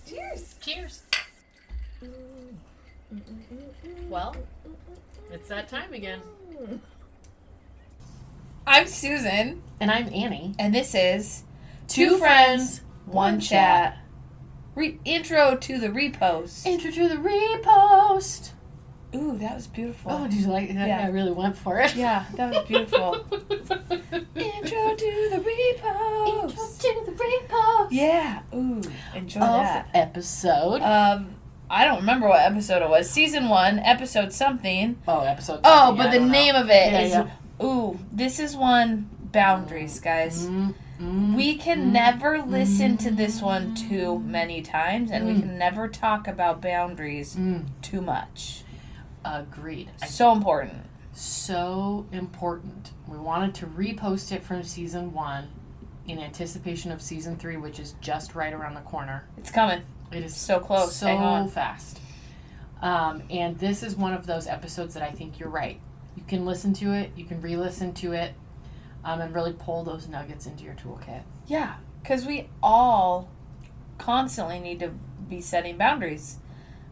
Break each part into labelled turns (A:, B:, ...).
A: Cheers.
B: Cheers. Well, it's that time again.
A: I'm Susan.
B: And I'm Annie.
A: And this is Two Friends, One Chat. Intro to the Repost.
B: Intro to the Repost.
A: Ooh, that was beautiful.
B: Oh, did you like that?
A: Yeah.
B: I really went for it.
A: Yeah, that was beautiful. Intro to the Repost.
B: Intro to the Repost.
A: Yeah. Ooh, enjoy
B: Of
A: that.
B: episode.
A: I don't remember what episode it was. Season 1, episode something.
B: Oh, episode.
A: Oh,
B: something.
A: but
B: Yeah,
A: the name of it is.
B: Yeah.
A: Ooh, this is one. Boundaries, guys. We can never listen to this one too many times, and we can never talk about boundaries too much.
B: Agreed.
A: So important.
B: So important. We wanted to repost it from season 1 in anticipation of season 3, which is just right around the corner.
A: It's coming.
B: It is
A: so close.
B: So
A: Hang on.
B: fast. And this is one of those episodes that I think you're right. You can listen to it, you can re-listen to it, and really pull those nuggets into your toolkit.
A: Yeah, because we all constantly need to be setting boundaries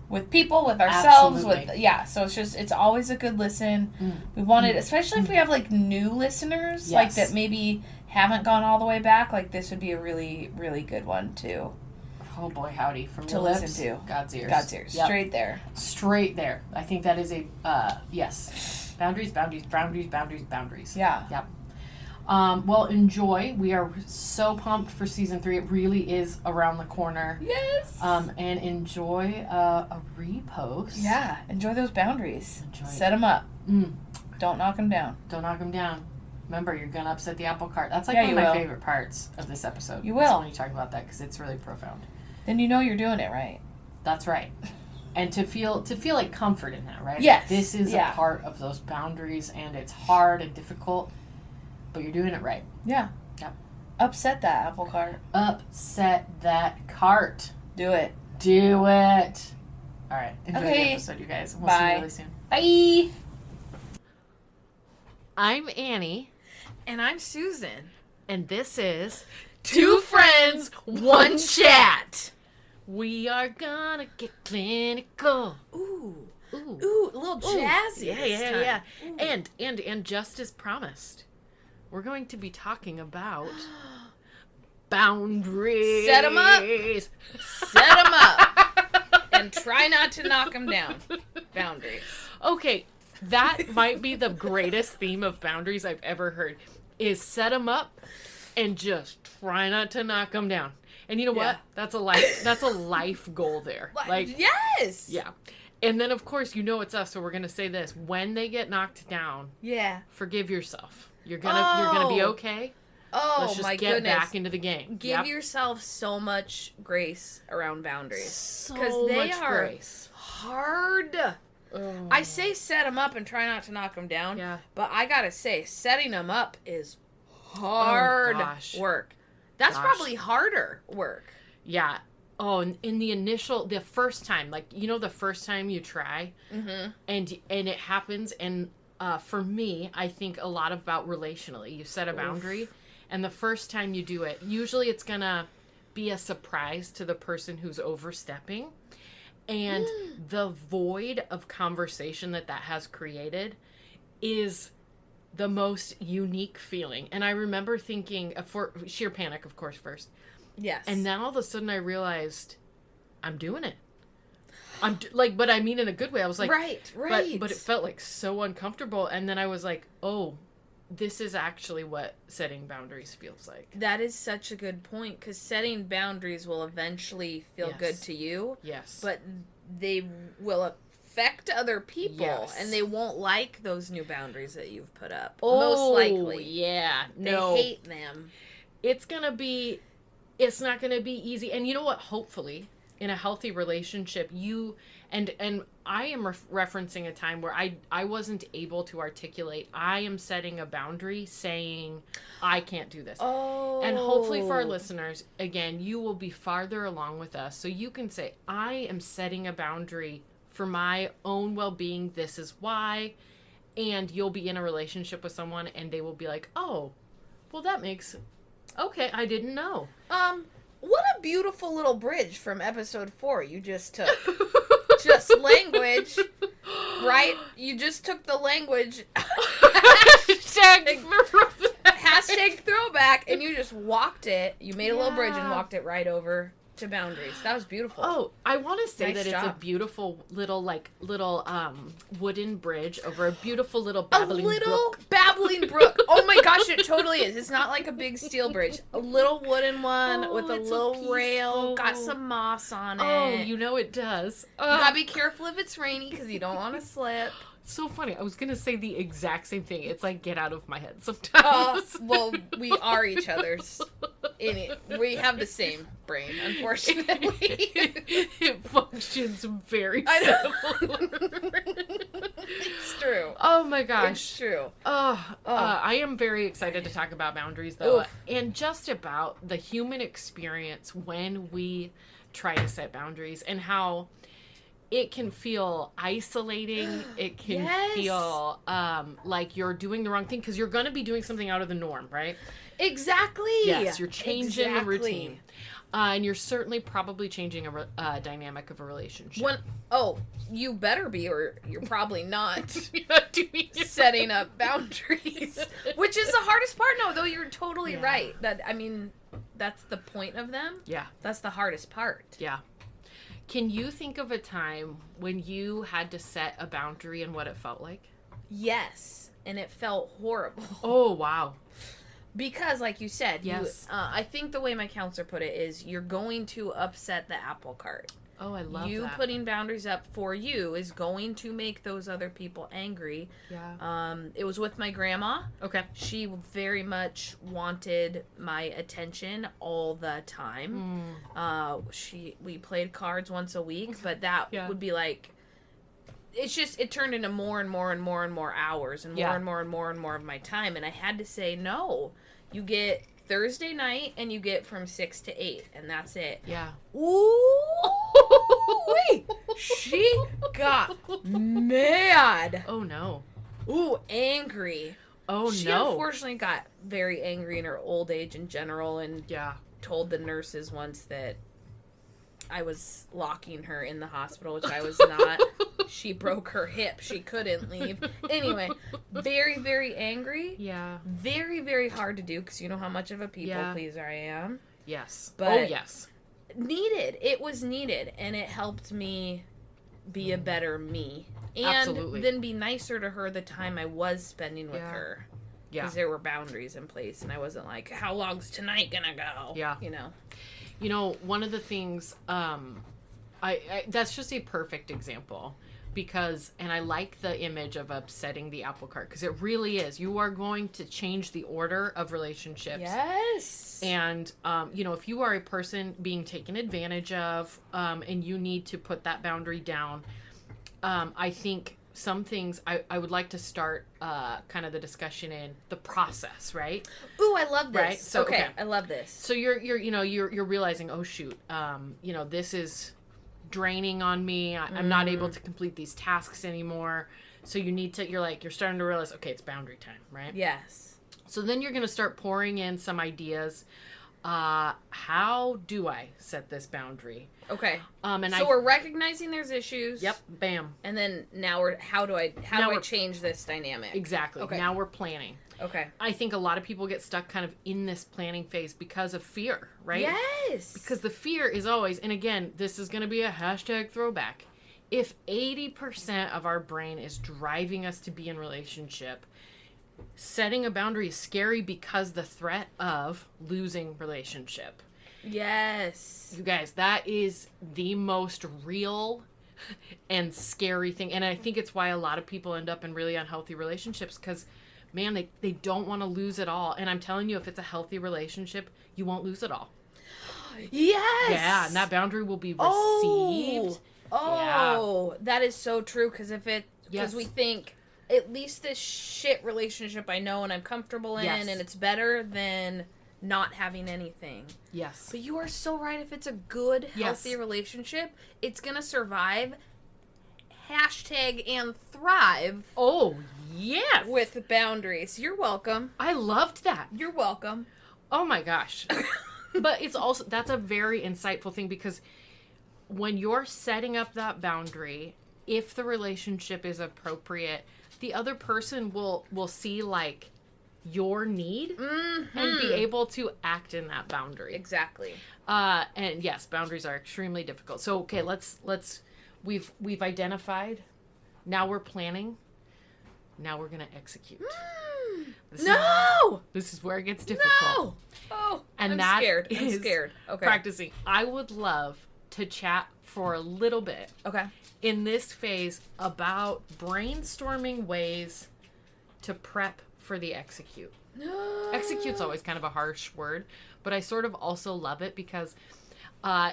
A: with people, with ourselves,
B: Absolutely.
A: so it's always a good listen. We wanted, especially if we have like new listeners, like that maybe haven't gone all the way back, like this would be a really, really good one too.
B: Oh boy, howdy. From
A: to
B: the
A: listen
B: lips,
A: to.
B: God's ears.
A: God's ears.
B: Yep.
A: Straight there.
B: Straight there. I think that is a, yes. Boundaries.
A: Yeah.
B: Yep. Well, enjoy. We are so pumped for season 3. It really is around the corner.
A: Yes.
B: And enjoy a repost.
A: Yeah. Enjoy those boundaries.
B: Enjoy
A: Set them up.
B: Mm.
A: Don't knock them down.
B: Don't knock them down. Remember, you're going to upset the apple cart. That's like
A: Yeah,
B: one of my
A: will.
B: favorite parts of this episode.
A: You will.
B: When you talk about that, because it's really profound.
A: Then you know you're doing it right.
B: That's right. And to feel like comfort in that, right?
A: Yes.
B: This is a part of those boundaries, and it's hard and difficult, but you're doing it right.
A: Yeah.
B: Yep.
A: Upset that apple cart.
B: Upset that cart.
A: Do it.
B: Do it. All right. Enjoy the
A: Okay.
B: episode, you guys. We'll
A: Bye.
B: see you really soon.
A: Bye.
B: I'm Annie.
A: And I'm Susan.
B: And this is
A: Two Friends, One Chat.
B: We are gonna get clinical.
A: Ooh.
B: Ooh.
A: Ooh, a little jazzy.
B: Yeah.
A: Ooh.
B: And just as promised, we're going to be talking about boundaries.
A: Set 'em up. Set them up. And try not to knock them down. Boundaries.
B: Okay, that might be the greatest theme of boundaries I've ever heard. Is set them up and just try not to knock them down. And you know what? That's a life goal there. Like,
A: yes.
B: yeah. And then of course, you know it's us, so we're gonna say this. When they get knocked down,
A: Yeah.
B: forgive yourself. You're gonna be okay.
A: Oh,
B: Let's just
A: my
B: get
A: goodness.
B: back into the game.
A: Give yourself so much grace around boundaries.
B: so
A: they
B: much
A: are
B: grace.
A: hard.
B: Oh.
A: I say set them up and try not to knock them down.
B: Yeah.
A: But I gotta say, setting them up is hard work. That's probably harder work.
B: Yeah. Oh, and in the first time, like, you know, the first time you try, and it happens, and for me, I think a lot about relationally. You set a boundary, and the first time you do it, usually it's gonna be a surprise to the person who's overstepping, and the void of conversation that has created is the most unique feeling. And I remember thinking, for sheer panic, of course, first.
A: Yes.
B: And then all of a sudden I realized I'm doing it. But I mean in a good way. I was like,
A: right.
B: But it felt like so uncomfortable. And then I was like, oh, this is actually what setting boundaries feels like.
A: That is such a good point, because setting boundaries will eventually feel good to you.
B: Yes.
A: But they will affect other people, and they won't like those new boundaries that you've put up. Most likely.
B: Yeah.
A: They
B: No.
A: hate them.
B: It's not going to be easy. And you know what? Hopefully, in a healthy relationship, you and I am referencing a time where I wasn't able to articulate, I am setting a boundary saying I can't do this.
A: Oh.
B: And hopefully for our listeners, again, you will be farther along with us, so you can say, I am setting a boundary for my own well-being, this is why. And you'll be in a relationship with someone and they will be like, oh, well, that makes, okay, I didn't know.
A: What a beautiful little bridge from episode 4 you just took. Just language, right? You just took the language. Hashtag throwback, and you just walked it. You made a little bridge and walked it right over to boundaries. That was beautiful.
B: Oh, I want to say
A: Nice
B: that
A: job.
B: it's a beautiful little wooden bridge over a beautiful little babbling brook.
A: Babbling brook. Oh my gosh, it totally is. It's not like a big steel bridge. A little wooden one with a
B: it's
A: little
B: so
A: rail. Got
B: peaceful.
A: some moss on it.
B: Oh, you know it does.
A: You gotta be careful if it's rainy because you don't want to slip.
B: So funny. I was going to say the exact same thing. It's like, get out of my head sometimes.
A: Well, we are each other's. We have the same brain, unfortunately.
B: It functions very
A: I
B: similar.
A: It's true.
B: Oh my gosh.
A: It's true.
B: I am very excited to talk about boundaries, though,
A: Oof.
B: and just about the human experience when we try to set boundaries and how it can feel isolating. It can
A: Yes.
B: feel like you're doing the wrong thing because you're going to be doing something out of the norm, right?
A: Exactly.
B: Yes, you're changing the
A: Exactly.
B: routine. And you're certainly probably changing a dynamic of a relationship.
A: You better be, or you're probably not
B: You're not doing it
A: setting up boundaries, which is the hardest part. No, though, you're totally
B: Yeah.
A: right. That's the point of them.
B: Yeah.
A: That's the hardest part.
B: Yeah. Can you think of a time when you had to set a boundary and what it felt like?
A: Yes, and it felt horrible.
B: Oh, wow.
A: Because, like you said,
B: Yes.
A: I think the way my counselor put it is you're going to upset the apple cart.
B: Oh, I love
A: You
B: that.
A: putting boundaries up for you is going to make those other people angry.
B: Yeah.
A: It was with my grandma.
B: Okay.
A: She very much wanted my attention all the time. We played cards once a week, but that
B: Yeah.
A: would be like, it turned into more and more and more and more hours and more
B: Yeah.
A: and more and more and more of my time. And I had to say, no, you get Thursday night and you get from 6 to 8 and that's it.
B: Yeah.
A: Ooh, wait. She got mad.
B: Oh, no.
A: Ooh, angry.
B: Oh,
A: She
B: no.
A: unfortunately got very angry in her old age in general and
B: Yeah.
A: told the nurses once that I was locking her in the hospital, which I was not. She broke her hip. She couldn't leave. Anyway, very, very angry.
B: Yeah.
A: Very, very hard to do because you know how much of a people
B: Yeah.
A: pleaser I am.
B: Yes.
A: But-
B: oh, yes.
A: Needed. It was needed, and it helped me be a better me. And
B: Absolutely.
A: then be nicer to her the time I was spending with
B: Yeah.
A: her.
B: Yeah.
A: Because there were boundaries in place, and I wasn't like, how long's tonight gonna go?
B: Yeah.
A: You know?
B: You know, one of the things, I that's just a perfect example because, and I like the image of upsetting the apple cart because it really is. You are going to change the order of relationships.
A: Yes.
B: And, if you are a person being taken advantage of, and you need to put that boundary down, I think some things I would like to start kind of the discussion in the process, right?
A: Ooh, I love this.
B: Right? So, okay.
A: I love this.
B: So you're realizing, oh shoot, this is draining on me. I'm not able to complete these tasks anymore. So you're starting to realize, okay, it's boundary time, right?
A: Yes.
B: So then you're going to start pouring in some ideas. How do I set this boundary?
A: Okay.
B: And
A: So we're recognizing there's issues.
B: Yep. Bam.
A: And then now how do I change this dynamic?
B: Exactly.
A: Okay.
B: Now we're planning.
A: Okay.
B: I think a lot of people get stuck kind of in this planning phase because of fear, right?
A: Yes.
B: Because the fear is always, and again, this is going to be a hashtag throwback. If 80% of our brain is driving us to be in relationship, setting a boundary is scary because the threat of losing relationship.
A: Yes.
B: You guys, that is the most real and scary thing. And I think it's why a lot of people end up in really unhealthy relationships because, man, they don't want to lose it all. And I'm telling you, if it's a healthy relationship, you won't lose it all.
A: Yes.
B: Yeah, and that boundary will be received.
A: That is so true. Because we think, at least this shit relationship I know and I'm comfortable in, and it's better than not having anything.
B: Yes.
A: But you are so right. If it's a good, healthy relationship, it's gonna survive. #and thrive.
B: Oh, yes.
A: With boundaries. You're welcome.
B: I loved that.
A: You're welcome.
B: Oh my gosh. But it's also, that's a very insightful thing, because when you're setting up that boundary, if the relationship is appropriate, the other person will see like your need and be able to act in that boundary.
A: Exactly.
B: And yes, boundaries are extremely difficult. So okay, we've identified. Now we're planning. Now we're gonna execute. This is where it gets difficult.
A: No. Oh,
B: and
A: I'm scared. I'm scared. Okay.
B: Practicing. I would love to chat for a little bit.
A: Okay.
B: In this phase about brainstorming ways to prep for the execute. Execute's always kind of a harsh word, but I sort of also love it because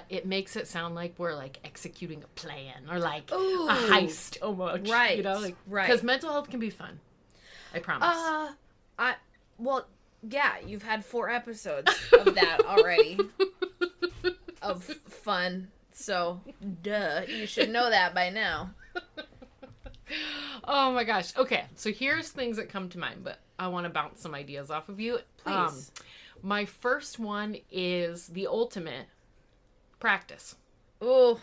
B: it makes it sound like we're like executing a plan or like a heist almost.
A: Right.
B: You know, like,
A: right.
B: Because mental health can be fun. I promise.
A: Well, yeah, you've had 4 episodes of that already. Of fun. So, duh, you should know that by now.
B: Oh my gosh. Okay, so here's things that come to mind, but I want to bounce some ideas off of you.
A: Please.
B: My first one is the ultimate practice.
A: Ooh.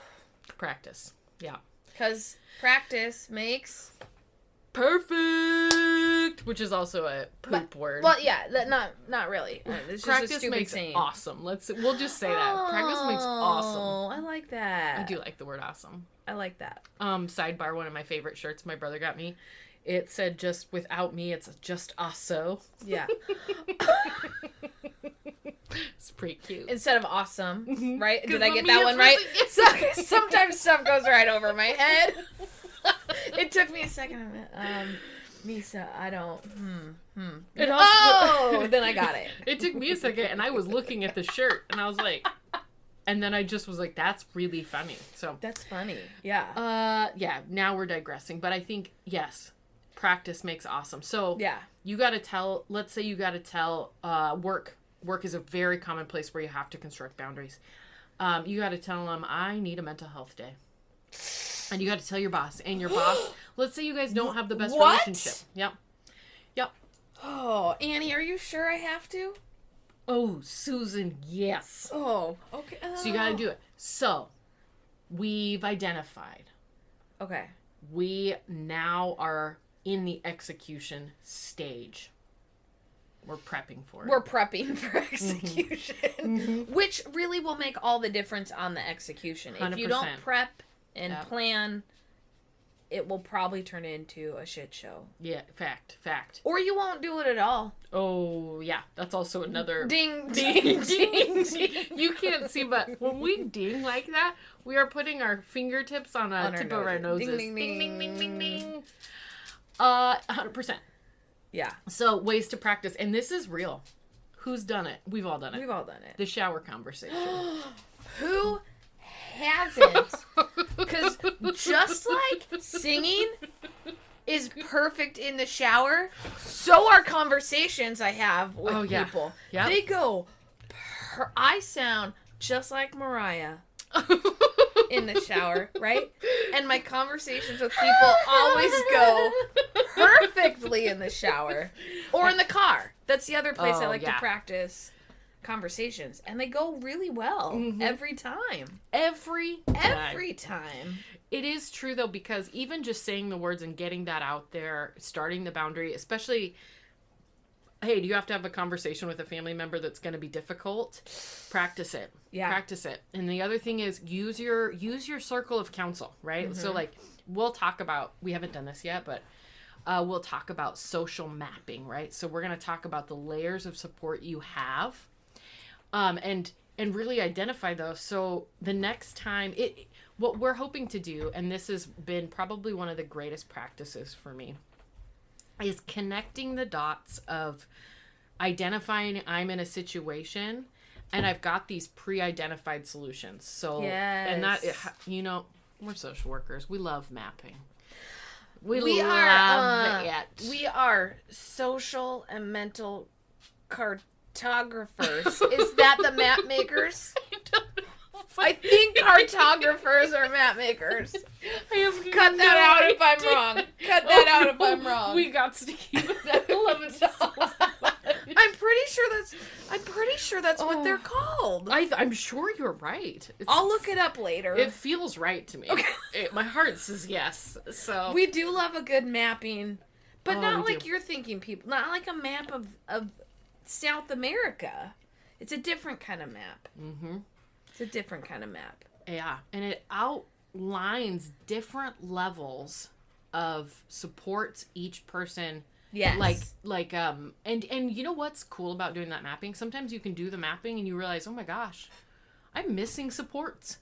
B: Practice. Yeah.
A: Because practice makes...
B: perfect, which is also a poop word.
A: Well, yeah, not really. It's
B: practice
A: just a stupid
B: makes
A: saying.
B: Awesome. We'll just say that. Practice makes awesome.
A: Oh, I like that.
B: I do like the word awesome.
A: I like that.
B: Sidebar, one of my favorite shirts my brother got me. It said just without me, it's just also.
A: Yeah.
B: It's pretty cute.
A: Instead of awesome, right? Did I get
B: me
A: that one right?
B: Yes.
A: Sometimes stuff goes right over my head. It took me a second. Misa, I don't.
B: It also,
A: then I got it.
B: It took me a second, and I was looking at the shirt, and I was like, and then I just was like, that's really funny. So
A: that's funny. Yeah.
B: Yeah. Now we're digressing, but I think yes, practice makes awesome. So
A: yeah,
B: you got to tell. Let's say you got to tell work. Work is a very common place where you have to construct boundaries. You got to tell them, I need a mental health day. And you got to tell your boss. And your boss, let's say you guys don't have the best relationship. Yep.
A: Oh, Annie, are you sure I have to?
B: Oh, Susan, yes.
A: Oh, okay.
B: So you got to do it. So, we've identified.
A: Okay.
B: We now are in the execution stage. We're prepping for it.
A: We're prepping for execution, which really will make all the difference on the execution. 100%. If you don't prep and plan, it will probably turn into a shit show.
B: Yeah, fact.
A: Or you won't do it at all.
B: Oh, yeah. That's also another...
A: Ding, ding, ding, ding.
B: You can't see, but when we ding like that, we are putting our fingertips on a tip of our noses.
A: Ding, ding, ding, ding, ding, ding.
B: 100%.
A: Yeah.
B: So, ways to practice. And this is real. Who's done it? We've all done it.
A: We've all done it.
B: The shower conversation.
A: Who hasn't? Because just like singing is perfect in the shower, so are conversations I have with people.
B: Yeah.
A: They go, I sound just like Mariah in the shower, right? And my conversations with people always go perfectly in the shower or in the car. That's the other place I like to practice conversations, and they go really well every time. Every time.
B: It is true though, because even just saying the words and getting that out there, starting the boundary, especially, hey, do you have to have a conversation with a family member that's going to be difficult? Practice it.
A: Yeah.
B: Practice it. And the other thing is use your circle of counsel, right? So like we'll talk about, we haven't done this yet, but we'll talk about social mapping, right? So we're going to talk about the layers of support you have. And really identify those. So the next time, what we're hoping to do, and this has been probably one of the greatest practices for me, is connecting the dots of identifying I'm in a situation And I've got these pre-identified solutions. So, and that, you know, we're social workers. We love mapping. We love it.
A: We are social and mental cartographers. Is that the map makers? I think cartographers are map makers. Cut that out if I'm wrong. Cut that out if I'm wrong.
B: We got to keep it. I love it so much.
A: I'm pretty sure that's what they're called.
B: I'm sure you're right.
A: I'll look it up later.
B: It feels right to me. Okay. My heart says yes. So
A: we do love a good mapping, but not like you're thinking, people. Not like a map of South America. It's a different kind of map. Mm-hmm. It's a different kind of map.
B: Yeah, and it outlines different levels of supports each person.
A: Yes.
B: And you know what's cool about doing that mapping? Sometimes you can do the mapping and you realize, oh my gosh, I'm missing supports.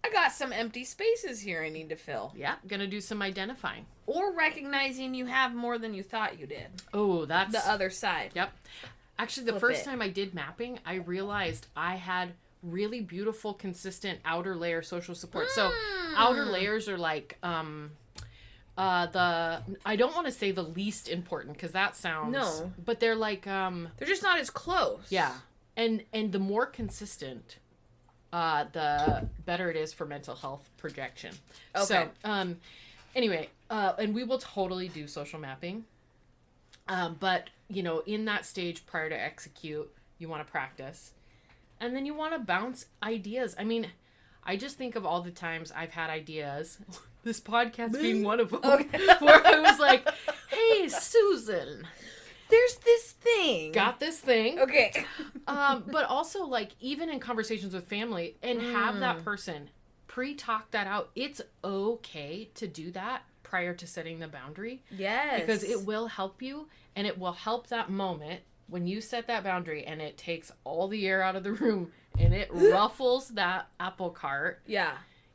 A: I got some empty spaces here I need to fill.
B: Yeah, gonna do some identifying.
A: Or recognizing you have more than you thought you did.
B: Oh, that's...
A: the other side.
B: Yep. Actually, the first time I did mapping, I realized I had really beautiful, consistent outer layer social support. So outer layers are like... I don't want to say the least important because that sounds...
A: No.
B: But they're like...
A: they're just not as close.
B: Yeah. And the more consistent, the better it is for mental health projection.
A: Okay.
B: So, anyway, and we will totally do social mapping. But, you know, in that stage prior to execute, you want to practice. And then you want to bounce ideas. I mean, I just think of all the times I've had ideas... This podcast being one of them, where I was like, hey, Susan.
A: There's this thing.
B: Got this thing.
A: Okay.
B: But also, like, even in conversations with family, and have that person pre-talk that out. It's okay to do that prior to setting the boundary.
A: Yes.
B: Because it will help you, and it will help that moment when you set that boundary, and it takes all the air out of the room, and it ruffles that apple cart.
A: Yeah.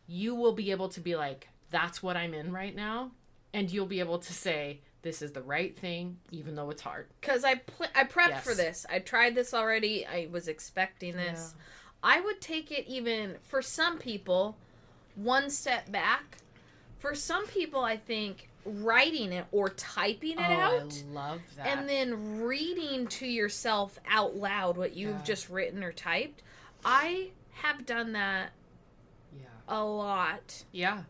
B: You will be able to be like, that's what I'm in right now. And you'll be able to say, this is the right thing, even though it's hard.
A: Because I prepped for this. I tried this already. I was expecting this. Yeah. I would take it even, for some people, one step back. For some people, I think, writing it or typing it out.
B: I love that.
A: And then reading to yourself out loud what you've just written or typed. I have done that a lot.
B: Yeah.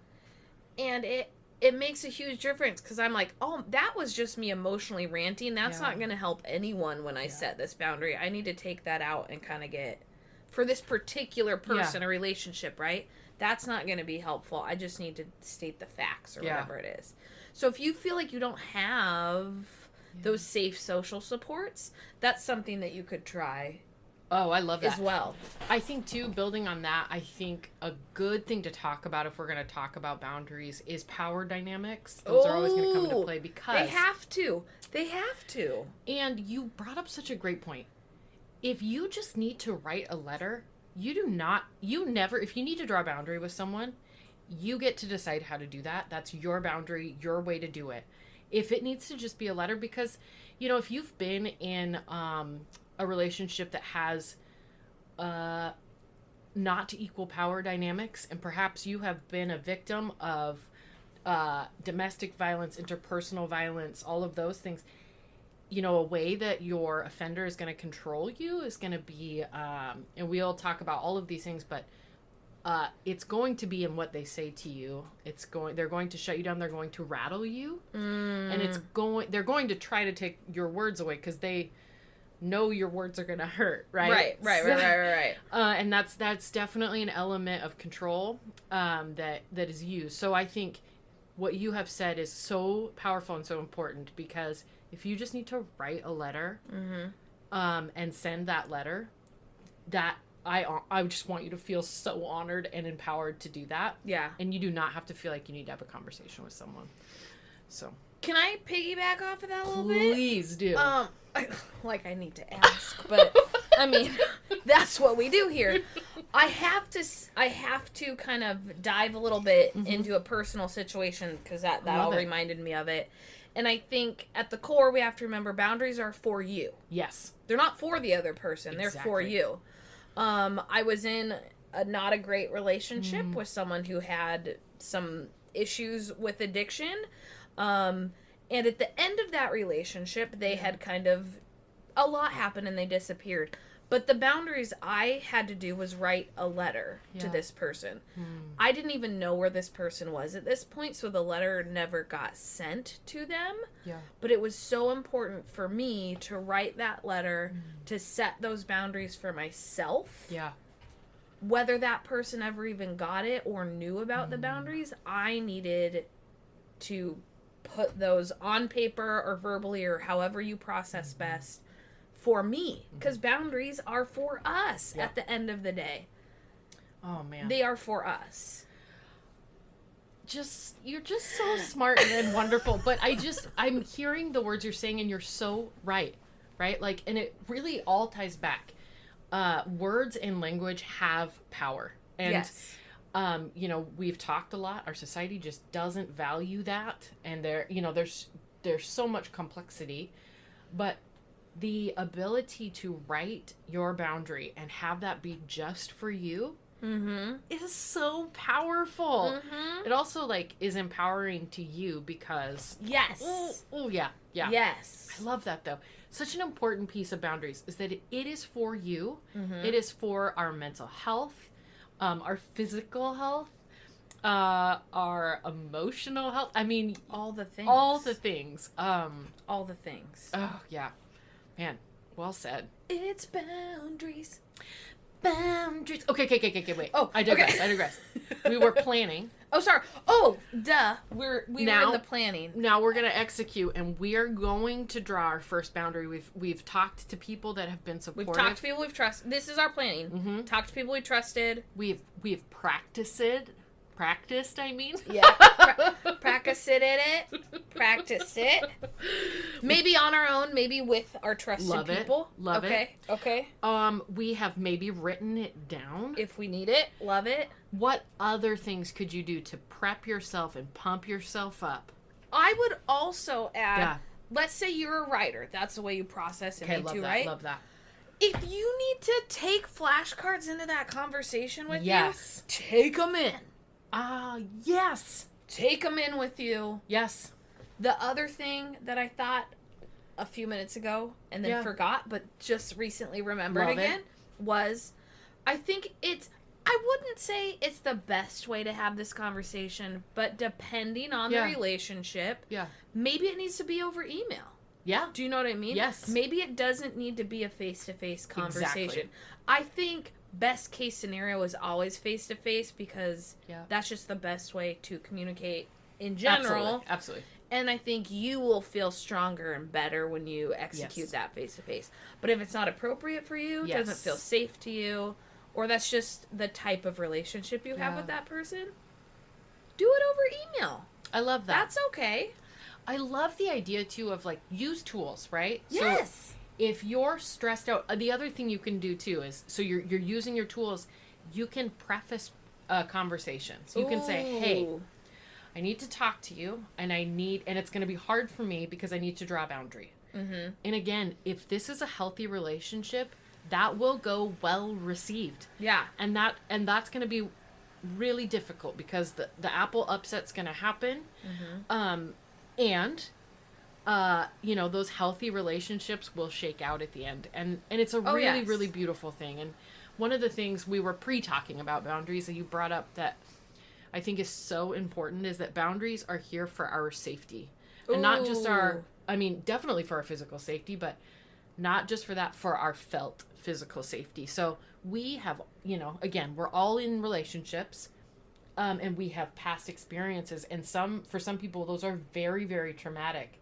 A: And it makes a huge difference because I'm like, oh, that was just me emotionally ranting. That's not going to help anyone when I set this boundary. I need to take that out and kind of get, for this particular person, a relationship, right? That's not going to be helpful. I just need to state the facts or whatever it is. So if you feel like you don't have those safe social supports, that's something that you could try.
B: Oh, I love that.
A: As well.
B: I think, too, building on that, I think a good thing to talk about if we're going to talk about boundaries is power dynamics. Those are always going to come into play because...
A: They have to. They have to.
B: And you brought up such a great point. If you just need to write a letter, if you need to draw a boundary with someone, you get to decide how to do that. That's your boundary, your way to do it. If it needs to just be a letter, because, you know, if you've been in... a relationship that has not equal power dynamics, and perhaps you have been a victim of domestic violence, interpersonal violence, all of those things, you know, a way that your offender is going to control you is going to be, and we'll talk about all of these things, but it's going to be in what they say to you. They're going to shut you down. They're going to rattle you, and they're going to try to take your words away because they know your words are going to hurt, right?
A: Right.
B: And that's definitely an element of control that is used. So I think what you have said is so powerful and so important, because if you just need to write a letter and send that letter, that I just want you to feel so honored and empowered to do that. Yeah. And you do not have to feel like you need to have a conversation with someone. So.
A: Can I piggyback off of that a little bit?
B: Please do.
A: I need to ask, but I mean, that's what we do here. I have to kind of dive a little bit into a personal situation because that all reminded me of it. And I think at the core, we have to remember boundaries are for you.
B: Yes.
A: They're not for the other person. Exactly. They're for you. I was in not a great relationship with someone who had some issues with addiction. And at the end of that relationship, they had kind of, a lot happened and they disappeared. But the boundaries I had to do was write a letter to this person. I didn't even know where this person was at this point, so the letter never got sent to them.
B: Yeah.
A: But it was so important for me to write that letter to set those boundaries for myself.
B: Yeah.
A: Whether that person ever even got it or knew about the boundaries, I needed to put those on paper or verbally or however you process best for me, because boundaries are for us at the end of the day.
B: Oh man,
A: they are for us.
B: You're just so smart and wonderful. But I'm hearing the words you're saying, and you're so right? Like, and it really all ties back. Words and language have power, and
A: Yes.
B: We've talked a lot. Our society just doesn't value that, and there's so much complexity, but the ability to write your boundary and have that be just for you is so powerful. It also is empowering to you because
A: Yes.
B: Yeah.
A: Yes.
B: I love that though. Such an important piece of boundaries is that it is for you. It is for our mental health, our physical health, our emotional health. I mean,
A: all the things.
B: all the things.
A: All the things.
B: Oh yeah. Man, well said.
A: It's boundaries.
B: Boundaries. Okay, wait.
A: Oh,
B: I digress.
A: okay.
B: I digress. We were planning.
A: Oh, sorry. Oh, duh. We were in
B: Now-
A: the planning.
B: Now we're gonna execute, and we are going to draw our first boundary. We've talked to people that have been supportive.
A: We've talked to people we've trusted. This is our planning. Talked to people we trusted.
B: We've practiced. I mean.
A: Yeah. Practiced it. Maybe on our own, maybe with our trusted
B: Love it.
A: people.
B: Love it.
A: Okay.
B: We have maybe written it down.
A: If we need it, love it.
B: What other things could you do to prep yourself and pump yourself up?
A: I would also add,
B: Yeah.
A: let's say you're a writer. That's the way you process it,
B: Okay,
A: me
B: love
A: too,
B: that.
A: right?
B: Love that.
A: If you need to take flashcards into that conversation with
B: Yes.
A: you, take them in.
B: Yes.
A: Take them in with you.
B: Yes.
A: The other thing that I thought a few minutes ago and then forgot, but just recently remembered
B: Love it.
A: again, was I think I wouldn't say it's the best way to have this conversation, but depending on the relationship, maybe it needs to be over email.
B: Yeah.
A: Do you know what I mean?
B: Yes.
A: Maybe it doesn't need to be a face-to-face conversation.
B: Exactly.
A: I think best case scenario is always face-to-face because that's just the best way to communicate in general.
B: Absolutely.
A: And I think you will feel stronger and better when you execute that face-to-face. But if it's not appropriate for you, doesn't feel safe to you, or that's just the type of relationship you have with that person, do it over email.
B: I love that.
A: That's okay.
B: I love the idea too of use tools, right?
A: Yes.
B: So if you're stressed out, the other thing you can do too is, so you're using your tools, you can preface conversations. You can say, hey, I need to talk to you, and it's going to be hard for me because I need to draw a boundary. And again, if this is a healthy relationship, that will go well received. Yeah. And that's going to be really difficult because the apple upset's going to happen. And those healthy relationships will shake out at the end. And it's a really beautiful thing. And one of the things we were pre-talking about boundaries that you brought up that I think is so important is that boundaries are here for our safety. And not just definitely for our physical safety, but not just for that, for our felt physical safety. So we have, again, we're all in relationships, and we have past experiences, and for some people, those are very, very traumatic.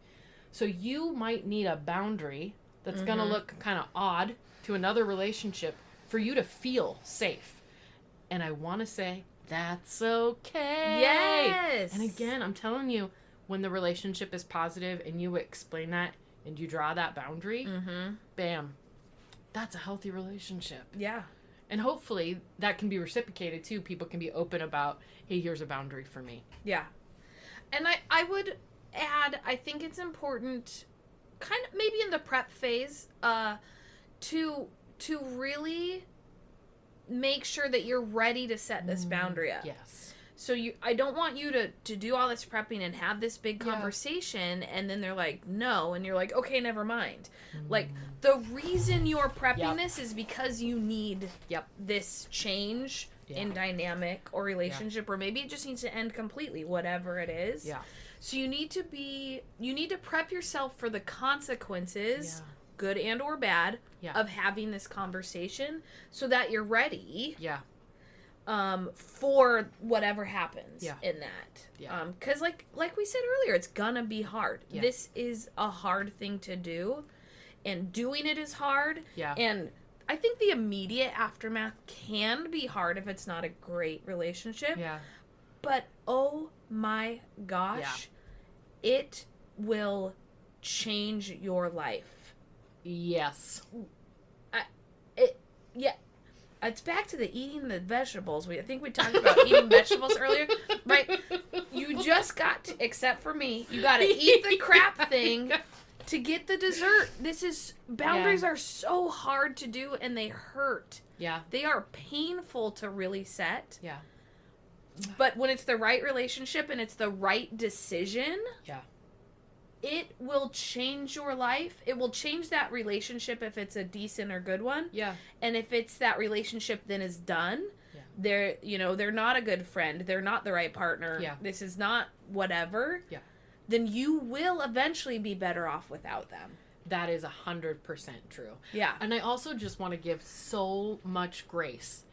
B: So you might need a boundary that's going to look kind of odd to another relationship for you to feel safe. And I want to say, that's okay.
A: Yes.
B: And again, I'm telling you, when the relationship is positive and you explain that and you draw that boundary, bam, that's a healthy relationship. Yeah. And hopefully that can be reciprocated too. People can be open about, hey, here's a boundary for me.
A: Yeah. And I would add, I think it's important, kind of maybe in the prep phase, to really make sure that you're ready to set this boundary up.
B: Yes.
A: So I don't want you to do all this prepping and have this big conversation, and then they're like, no, and you're like, okay, never mind. Like, the reason you're prepping this is because you need this change in dynamic or relationship, or maybe it just needs to end completely, whatever it is.
B: Yeah.
A: So you need to prep yourself for the consequences, good and or bad, of having this conversation, so that you're ready.
B: Yeah.
A: For whatever happens in that.
B: Yeah.
A: Because like we said earlier, it's gonna be hard.
B: Yeah.
A: This is a hard thing to do, and doing it is hard.
B: Yeah.
A: And I think the immediate aftermath can be hard if it's not a great relationship.
B: Yeah.
A: But oh my gosh, it will change your life.
B: Yes.
A: It's back to the eating the vegetables. I think we talked about eating vegetables earlier, right? You just got to, except for me, you got to eat the crap thing to get the dessert. Boundaries are so hard to do, and they hurt.
B: Yeah.
A: They are painful to really set.
B: Yeah.
A: But when it's the right relationship and it's the right decision, it will change your life. It will change that relationship if it's a decent or good one.
B: Yeah.
A: And if it's that relationship then is done, they're not a good friend. They're not the right partner.
B: Yeah.
A: This is not whatever.
B: Yeah.
A: Then you will eventually be better off without them.
B: That is 100% true.
A: Yeah.
B: And I also just want to give so much grace,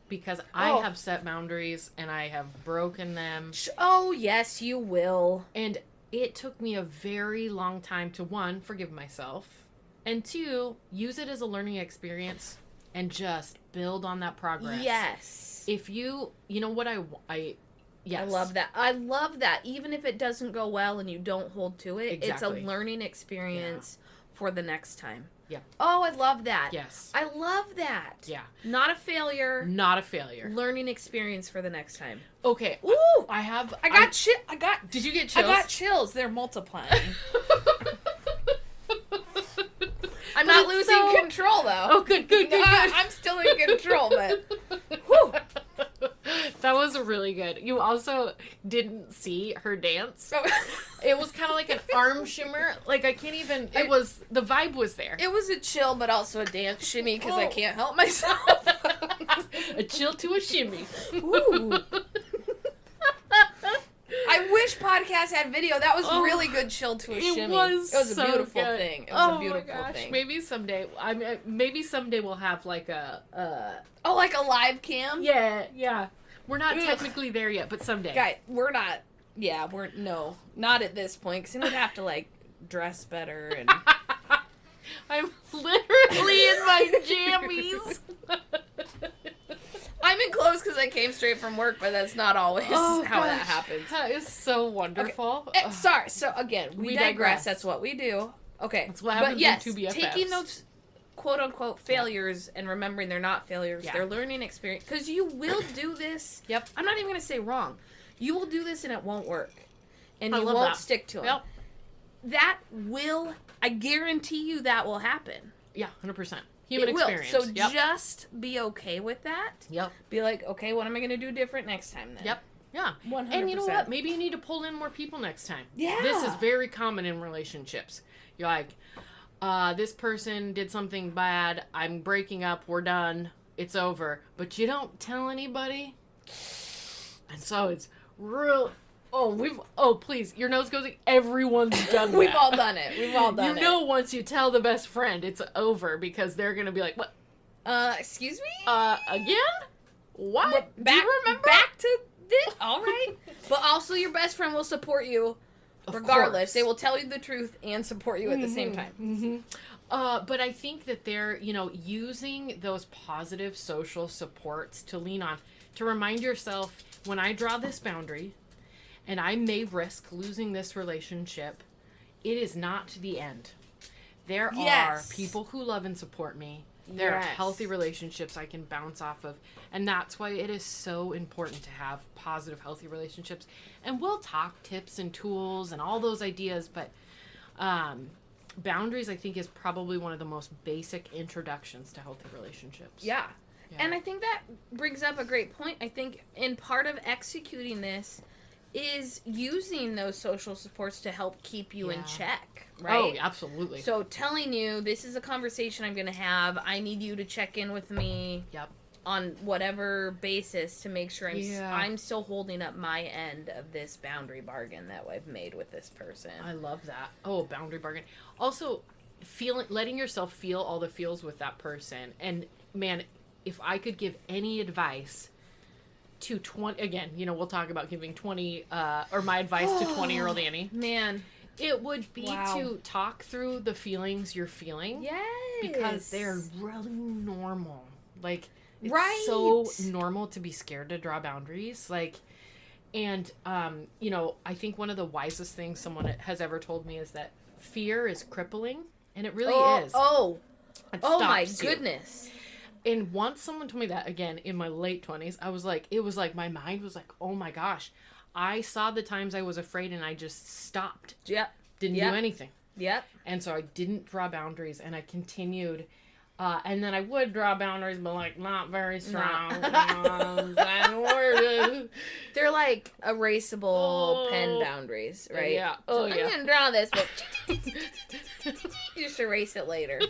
B: because I have set boundaries and I have broken them.
A: Oh, yes, you will.
B: And it took me a very long time to, one, forgive myself, and two, use it as a learning experience and just build on that progress.
A: Yes.
B: If you know what yes.
A: I love that. I love that. Even if it doesn't go well and you don't hold to it, it's a learning experience for the next time.
B: Yeah.
A: Oh, I love that.
B: Yes.
A: I love that.
B: Yeah.
A: Not a failure.
B: Not a failure.
A: Learning experience for the next time.
B: Okay.
A: Ooh!
B: I
A: got
B: Did you get chills?
A: I got chills. They're multiplying. I'm not losing control, though.
B: Oh, good.
A: I'm still in control, but... Whew.
B: That was really good. You also didn't see her dance. It was kind of like an arm shimmer. Like, I can't even... the vibe was there.
A: It was a chill, but also a dance shimmy, because I can't help myself.
B: A chill to a shimmy.
A: Ooh. I wish podcasts had video. That was really good chill to a shimmy.
B: It was
A: a beautiful
B: good.
A: thing. It was a beautiful thing.
B: Maybe someday. Maybe someday we'll have like a...
A: like a live cam?
B: Yeah. We're not technically there yet, but someday.
A: Guys, we're not. Yeah, not at this point, because then we'd have to, like, dress better and...
B: I'm literally in my jammies.
A: I'm in clothes because I came straight from work, but that's not always how that happens.
B: That is so wonderful.
A: Okay. Sorry. So, again, we digress. That's what we do. Okay.
B: That's what happens in 2BFFs.
A: Taking those quote-unquote failures and remembering they're not failures. They're learning experience. Because you will do this.
B: Yep.
A: I'm not even going to say wrong. You will do this and it won't work. And you won't stick to it.
B: Yep.
A: That will... I guarantee you that will happen.
B: Yeah, 100%. Human experience.
A: So just be okay with that.
B: Yep.
A: Be like, okay, what am I going to do different next time then?
B: Yep. Yeah.
A: 100%.
B: And you know what? Maybe you need to pull in more people next time.
A: Yeah.
B: This is very common in relationships. You're like, this person did something bad. I'm breaking up. We're done. It's over. But you don't tell anybody. And so it's real... please, your nose goes, everyone's done that.
A: We've all done it.
B: You know, once you tell the best friend, it's over, because they're going to be like, what?
A: Excuse me?
B: Again? What?
A: Do you remember? Back to this? All right. But also your best friend will support you regardless. They will tell you the truth and support you at the same time.
B: Mm-hmm. But I think that they're, using those positive social supports to lean on, to remind yourself, when I draw this boundary, and I may risk losing this relationship, it is not the end. There are people who love and support me. There are healthy relationships I can bounce off of. And that's why it is so important to have positive, healthy relationships. And we'll talk tips and tools and all those ideas, but boundaries, I think, is probably one of the most basic introductions to healthy relationships.
A: Yeah. Yeah. And I think that brings up a great point. I think in part of executing this is using those social supports to help keep you in check, right?
B: Oh, absolutely.
A: So telling you, this is a conversation I'm going to have. I need you to check in with me.
B: Yep. On
A: whatever basis to make sure I'm still holding up my end of this boundary bargain that I've made with this person.
B: I love that. Oh, boundary bargain. Also, letting yourself feel all the feels with that person. And man, if I could give any advice to 20, again, we'll talk about giving 20, or my advice to 20-year-old Annie.
A: Man.
B: It would be to talk through the feelings you're feeling.
A: Yes.
B: Because they're really normal. Like, it's so normal to be scared to draw boundaries. Like, and, I think one of the wisest things someone has ever told me is that fear is crippling. And it really is.
A: Oh my goodness.
B: And once someone told me that, again, in my late 20s, it was like my mind was like, oh my gosh. I saw the times I was afraid and I just stopped.
A: Yep.
B: Didn't do anything.
A: Yep.
B: And so I didn't draw boundaries and I continued. And then I would draw boundaries, but like not very strong.
A: They're like erasable pen boundaries, right?
B: Yeah.
A: I'm gonna draw this, but you just erase it later.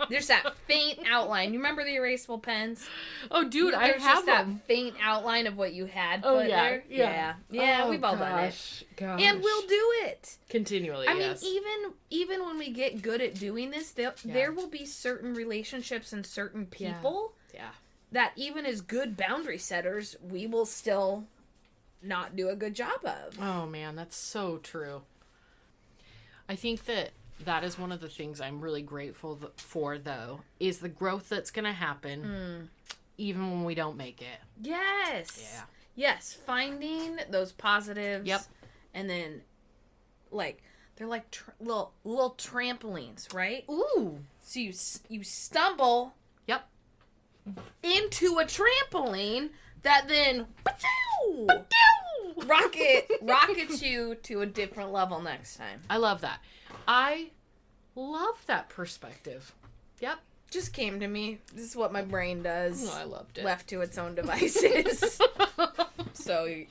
A: There's that faint outline. You remember the erasable pens?
B: Oh, dude, I have
A: that faint outline of what you had put there.
B: Yeah.
A: We've all done it.
B: Gosh.
A: And we'll do it
B: continually.
A: I mean, even when we get good at doing this, there will be certain relationships and certain people that even as good boundary setters, we will still not do a good job of.
B: Oh man, that's so true. I think that is one of the things I'm really grateful for, though, is the growth that's going to happen even when we don't make it.
A: Yes.
B: Yeah.
A: Yes, finding those positives.
B: Yep.
A: And then, they're like little trampolines, right?
B: Ooh.
A: So you stumble.
B: Yep.
A: Into a trampoline that then rockets you to a different level next time.
B: I love that. I love that perspective. Yep.
A: Just came to me. This is what my brain does.
B: Oh, I loved it.
A: Left to its own devices. So,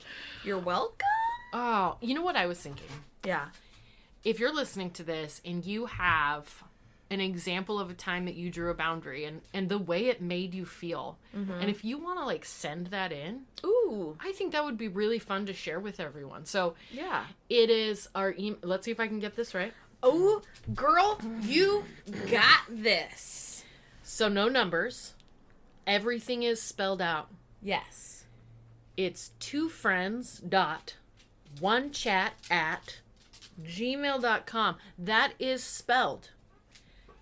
A: you're welcome.
B: Oh, you know what I was thinking?
A: Yeah.
B: If you're listening to this and you have an example of a time that you drew a boundary and the way it made you feel, and if you want to send that in, I think that would be really fun to share with everyone. So,
A: yeah.
B: It is our email. Let's see if I can get this right.
A: Oh, girl, you got this.
B: So no numbers. Everything is spelled out.
A: Yes.
B: It's 2friends.onechat@gmail.com. That is spelled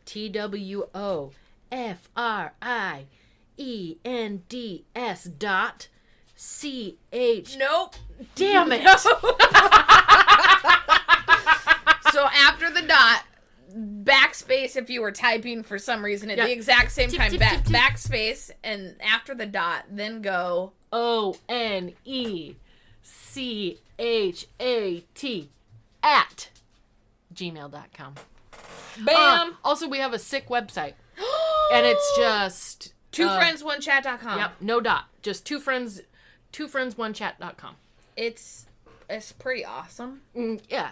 B: TWOFRIENDS.CH.
A: Nope.
B: Damn it.
A: No. So after the dot, backspace if you were typing for some reason at the exact same time. Backspace, and after the dot, then go
B: ONECHAT@gmail.com.
A: Bam!
B: Also, we have a sick website. And it's just...
A: twofriendsonchat.com.
B: Yep, no dot. Just twofriendsonchat.com.
A: It's pretty awesome.
B: Yeah.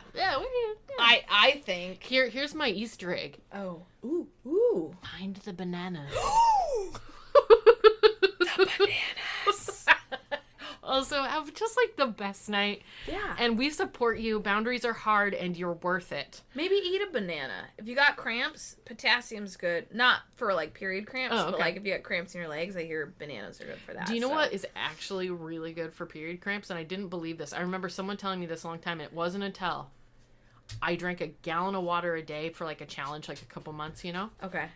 A: I think.
B: Here's my Easter egg.
A: Oh. Ooh.
B: Find the bananas.
A: The bananas.
B: Also, have just the best night.
A: Yeah.
B: And we support you. Boundaries are hard and you're worth it.
A: Maybe eat a banana. If you got cramps, potassium's good. Not for period cramps, but if you got cramps in your legs, I hear bananas are good for that.
B: Do you know what is actually really good for period cramps? And I didn't believe this. I remember someone telling me this a long time, and it wasn't until I drank a gallon of water a day for a challenge, a couple months,
A: Okay.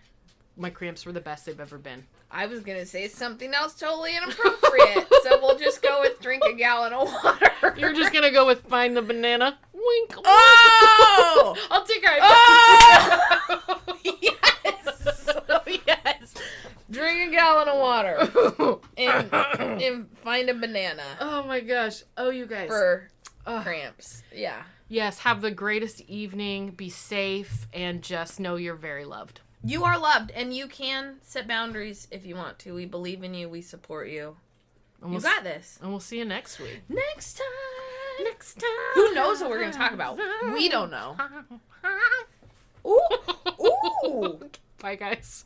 B: My cramps were the best they've ever been.
A: I was going to say something else totally inappropriate, so we'll just go with drink a gallon of water.
B: You're just going to go with find the banana? Wink.
A: Oh!
B: I'll take her.
A: Oh! Yes! Oh, yes. Drink a gallon of water and find a banana.
B: Oh, my gosh. Oh, you guys.
A: For cramps. Yeah.
B: Yes, have the greatest evening. Be safe and just know you're very loved.
A: You are loved, and you can set boundaries if you want to. We believe in you. We support you. You got this.
B: And we'll see you next week.
A: Next time.
B: Next time.
A: Who knows what we're going to talk about? We don't know. Ooh. Ooh.
B: Bye, guys.